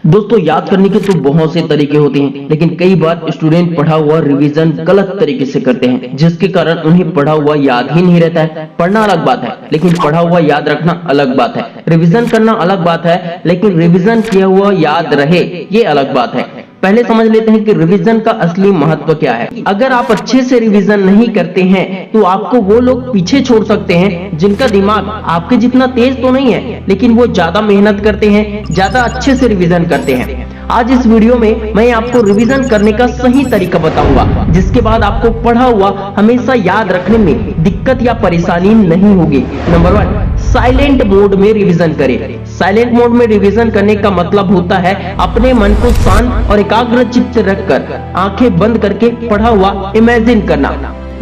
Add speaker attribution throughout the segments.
Speaker 1: दोस्तों, याद करने के तो बहुत से तरीके होते हैं, लेकिन कई बार स्टूडेंट पढ़ा हुआ रिवीजन गलत तरीके से करते हैं, जिसके कारण उन्हें पढ़ा हुआ याद ही नहीं रहता है। पढ़ना अलग बात है, लेकिन पढ़ा हुआ याद रखना अलग बात है। रिवीजन करना अलग बात है, लेकिन रिवीजन किया हुआ याद रहे, ये अलग बात है। पहले समझ लेते हैं कि रिवीजन का असली महत्व क्या है। अगर आप अच्छे से रिवीजन नहीं करते हैं तो आपको वो लोग पीछे छोड़ सकते हैं जिनका दिमाग आपके जितना तेज तो नहीं है, लेकिन वो ज्यादा मेहनत करते हैं, ज्यादा अच्छे से रिवीजन करते हैं। आज इस वीडियो में मैं आपको रिवीजन करने का सही तरीका बताऊंगा, जिसके बाद आपको पढ़ा हुआ हमेशा याद रखने में दिक्कत या परेशानी नहीं होगी। नंबर 1, साइलेंट मोड में रिवीजन करें। साइलेंट मोड में रिवीजन करने का मतलब होता है अपने मन को शांत और एकाग्र चित्त रखकर आंखें बंद करके पढ़ा हुआ इमेजिन करना।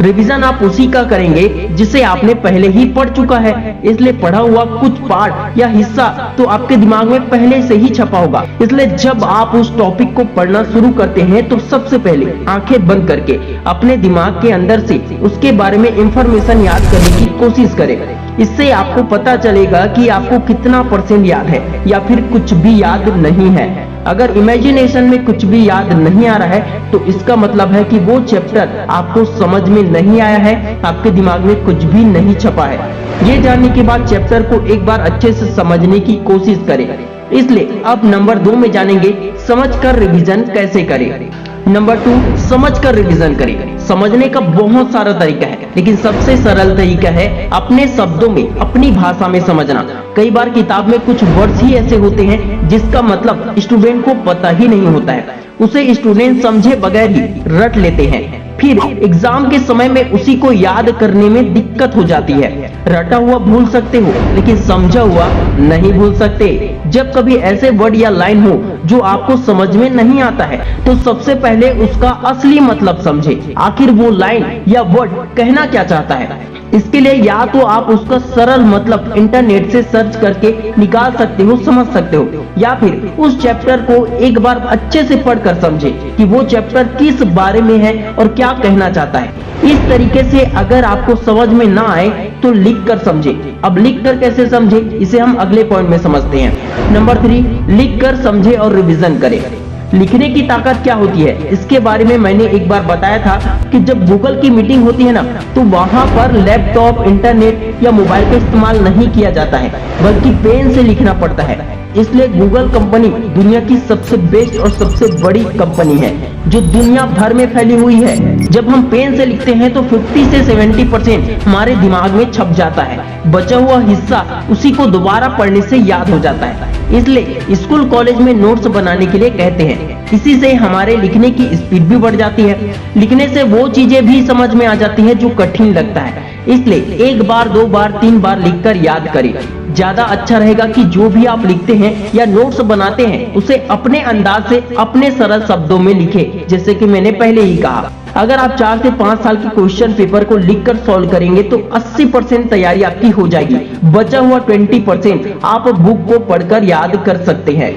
Speaker 1: रिवीजन आप उसी का करेंगे जिसे आपने पहले ही पढ़ चुका है, इसलिए पढ़ा हुआ कुछ पार्ट या हिस्सा तो आपके दिमाग में पहले से ही छपा होगा। इसलिए जब आप उस टॉपिक को पढ़ना शुरू करते हैं तो सबसे पहले आंखें बंद करके अपने दिमाग के अंदर से उसके बारे में इंफॉर्मेशन याद करने की कोशिश करें। इससे आपको पता चलेगा कि आपको कितना % याद है या फिर कुछ भी याद नहीं है। अगर इमेजिनेशन में कुछ भी याद नहीं आ रहा है तो इसका मतलब है कि वो चैप्टर आपको समझ में नहीं आया है, आपके दिमाग में कुछ भी नहीं छपा है। ये जानने के बाद चैप्टर को एक बार अच्छे से समझने की कोशिश करें। इसलिए अब नंबर 2 में जानेंगे समझकर रिवीजन कैसे करें। नंबर 2, समझकर रिवीजन करें। समझने का बहुत सारा तरीका है, लेकिन सबसे सरल तरीका है अपने शब्दों में, अपनी भाषा में समझना। कई बार किताब में कुछ वर्ड्स ही ऐसे होते हैं जिसका मतलब स्टूडेंट को पता ही नहीं होता है, उसे स्टूडेंट समझे बगैर ही रट लेते हैं। फिर एग्जाम के समय में उसी को याद करने में दिक्कत हो जाती है। रटा हुआ भूल सकते हो, लेकिन समझा हुआ नहीं भूल सकते। जब कभी ऐसे वर्ड या लाइन हो जो आपको समझ में नहीं आता है तो सबसे पहले उसका असली मतलब समझे। आखिर वो लाइन या वर्ड कहना क्या चाहता है। इसके लिए या तो आप उसका सरल मतलब इंटरनेट से सर्च करके निकाल सकते हो, समझ सकते हो, या फिर उस चैप्टर को एक बार अच्छे से पढ़कर समझे कि वो चैप्टर किस बारे में है और क्या कहना चाहता है। इस तरीके से अगर आपको समझ में ना आए तो लिख कर समझे। अब लिख कर कैसे समझे, इसे हम अगले पॉइंट में समझते हैं। नंबर 3, लिख कर समझे और रिवीजन करें। लिखने की ताकत क्या होती है, इसके बारे में मैंने एक बार बताया था कि जब गूगल की मीटिंग होती है ना, तो वहां पर लैपटॉप, इंटरनेट या मोबाइल का इस्तेमाल नहीं किया जाता है, बल्कि पेन से लिखना पड़ता है। इसलिए गूगल कंपनी दुनिया की सबसे बेस्ट और सबसे बड़ी कंपनी है जो दुनिया भर में फैली हुई है। जब हम पेन से लिखते हैं तो 50 से 70% हमारे दिमाग में छप जाता है, बचा हुआ हिस्सा उसी को दोबारा पढ़ने से याद हो जाता है। इसलिए स्कूल कॉलेज में नोट्स बनाने के लिए कहते हैं। इसी से हमारे लिखने की स्पीड भी बढ़ जाती है। लिखने से वो चीजें भी समझ में आ जाती है जो कठिन लगता है। इसलिए 1 बार 2 बार 3 बार लिखकर याद करें। ज्यादा अच्छा रहेगा कि जो भी आप लिखते हैं या नोट्स बनाते हैं उसे अपने अंदाज से, अपने सरल शब्दों में लिखें, जैसे कि मैंने पहले ही कहा। अगर आप 4 से 5 साल के क्वेश्चन पेपर को लिखकर सॉल्व करेंगे तो 80% तैयारी आपकी हो जाएगी। बचा हुआ 20% आप बुक को पढ़कर याद कर सकते हैं।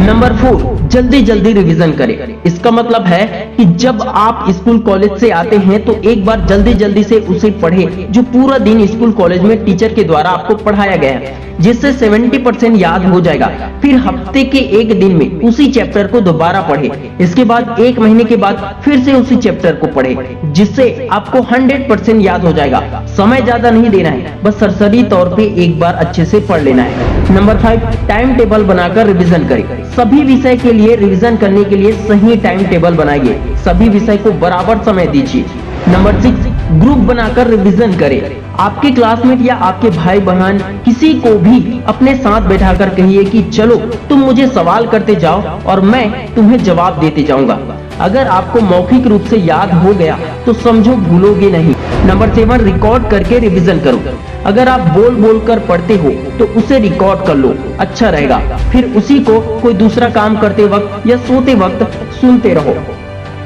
Speaker 1: नंबर 4, जल्दी जल्दी रिवीजन करें। इसका मतलब है कि जब आप स्कूल कॉलेज से आते हैं तो एक बार जल्दी जल्दी से उसे पढ़ें जो पूरा दिन स्कूल कॉलेज में टीचर के द्वारा आपको पढ़ाया गया है, जिससे 70% याद हो जाएगा। फिर हफ्ते के एक दिन में उसी चैप्टर को दोबारा पढ़ें। इसके बाद 1 महीने के बाद फिर से उसी चैप्टर को पढ़ें, जिससे आपको 100% याद हो जाएगा। समय ज्यादा नहीं देना है, बस सरसरी तौर पे एक बार अच्छे से पढ़ लेना है। नंबर 5, टाइम टेबल बनाकर रिवीजन करें। सभी विषय के लिए रिवीजन करने के लिए सही टाइम टेबल बनाइए। सभी विषय को बराबर समय दीजिए। नंबर 6, ग्रुप बनाकर रिवीजन करें। आपके क्लासमेट या आपके भाई बहन किसी को भी अपने साथ बैठाकर कहिए कि चलो तुम मुझे सवाल करते जाओ और मैं तुम्हें जवाब देते जाऊंगा। अगर आपको मौखिक रूप से याद हो गया तो समझो भूलोगे नहीं। नंबर 7, रिकॉर्ड करके रिवीजन करो। अगर आप बोल बोल कर पढ़ते हो तो उसे रिकॉर्ड कर लो, अच्छा रहेगा। फिर उसी को कोई दूसरा काम करते वक्त या सोते वक्त सुनते रहो।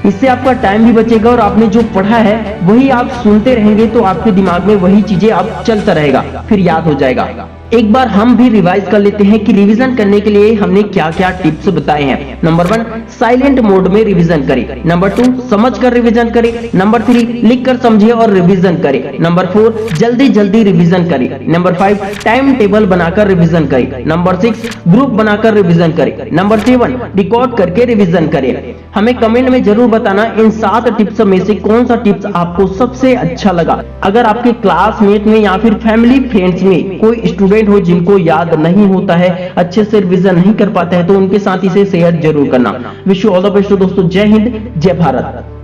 Speaker 1: इससे आपका टाइम भी बचेगा और आपने जो पढ़ा है वही आप सुनते रहेंगे तो आपके दिमाग में वही चीजें आप चलता रहेगा, फिर याद हो जाएगा। एक बार हम भी रिवाइज कर लेते हैं कि रिवीजन करने के लिए हमने क्या क्या टिप्स बताए हैं। नंबर 1, साइलेंट मोड में रिवीजन करें। नंबर 2, समझकर रिवीजन करें। नंबर 3, लिखकर समझे और रिवीजन करें। नंबर 4, जल्दी जल्दी रिवीजन करें। नंबर 5, टाइम टेबल बनाकर रिवीजन करें। नंबर 6, ग्रुप बनाकर रिवीजन करें। नंबर 7, रिकॉर्ड करके रिवीजन करें। हमें कमेंट में जरूर बताना इन 7 टिप्स में से कौन सा टिप्स आपको सबसे अच्छा लगा। अगर आपके क्लासमेट में या फिर फैमिली फ्रेंड्स में कोई स्टूडेंट हो जिनको याद नहीं होता है, अच्छे से रिवीजन नहीं कर पाते हैं, तो उनके साथ इसे शेयर जरूर करना। Wish you all the best दोस्तों। जय हिंद, जय भारत।